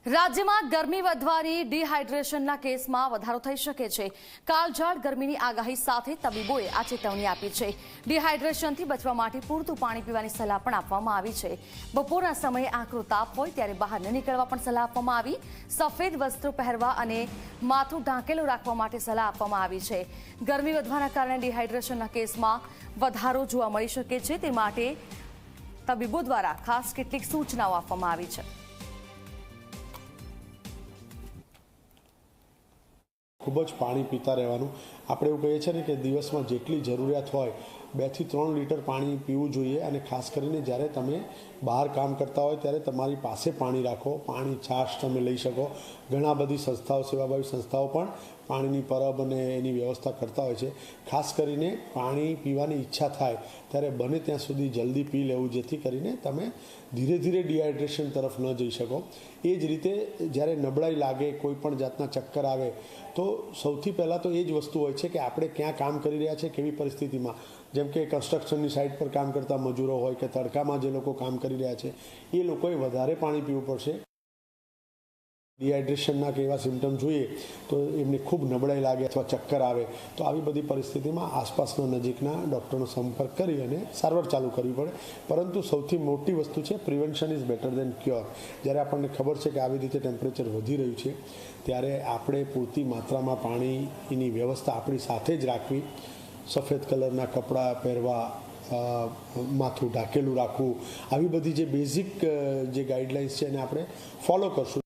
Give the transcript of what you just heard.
રાજ્યમાં ગરમી વધવાની ડિહાઇડ્રેશનના કેસમાં વધારો થઈ શકે છે। કાળઝાળ ગરમીની આગાહી સાથે તબીબોએ આ ચેતવણી આપી છે। ડિહાઇડ્રેશનથી બચવા માટે પૂરતું પાણી પીવાની સલાહ પણ આપવામાં આવી છે। બપોરના સમયે આકરો તાપ હોય ત્યારે બહાર ન નીકળવા પણ સલાહ આપવામાં આવી। સફેદ વસ્ત્રો પહેરવા અને માથું ઢાંકેલું રાખવા માટે સલાહ આપવામાં આવી છે। ગરમી વધવાના કારણે ડિહાઇડ્રેશનના કેસમાં વધારો જોવા મળી શકે છે, તે માટે તબીબો દ્વારા ખાસ કેટલીક સૂચનાઓ આપવામાં આવી છે। ખૂબ જ પાણી પીતા રહેવાનું। આપણે એવું કહીએ છીએ ને કે દિવસમાં જેટલી જરૂરિયાત હોય 2 થી 3 લીટર પાણી પીવું જોઈએ। અને ખાસ કરીને જ્યારે તમે બહાર કામ કરતા હોય ત્યારે તમારી પાસે પાણી રાખો। પાણી છાશ તમે લઈ શકો। ઘણા બધી સંસ્થાઓ, સેવાભાવી સંસ્થાઓ પણ પાણીની પરબ અને એની વ્યવસ્થા કરતા હોય છે। ખાસ કરીને પાણી પીવાની ઈચ્છા થાય ત્યારે બને ત્યાં સુધી જલ્દી પી લેવું, જેથી કરીને તમે ધીરે ધીરે ડિહાઇડ્રેશન તરફ ન જઈ શકો। એ જ રીતે જ્યારે નબળાઈ લાગે, કોઈ પણ જાતના ચક્કર આવે, તો સૌથી પહેલાં તો એ જ વસ્તુ હોય છે કે આપણે ક્યાં કામ કરી રહ્યા છે, કેવી પરિસ્થિતિમાં। જેમ કે કન્સ્ટ્રક્શનની સાઇટ પર કામ કરતા મજૂરો હોય કે તડકામાં જે લોકો કામ કરી રહ્યા છે, એ લોકોએ વધારે પાણી પીવું પડશે। ડિહાઇડ્રેશનના કે એવા સિમ્ટમ જોઈએ તો એમને ખૂબ નબળાઈ લાગે અથવા ચક્કર આવે, તો આવી બધી પરિસ્થિતિમાં આસપાસના નજીકના ડૉક્ટરનો સંપર્ક કરી અને સારવાર ચાલુ કરવી પડે। પરંતુ સૌથી મોટી વસ્તુ છે prevention is better than cure. જ્યારે આપણને ખબર છે કે આવી રીતે ટેમ્પરેચર વધી રહ્યું છે, ત્યારે આપણે પૂરતી માત્રામાં પાણીની વ્યવસ્થા આપણી સાથે જ રાખવી। સફેદ કલરના કપડાં પહેરવા, માથું ઢાંકેલું રાખવું, આવી બધી જે બેઝિક જે ગાઈડલાઇન્સ છે એને આપણે ફોલો કરશું।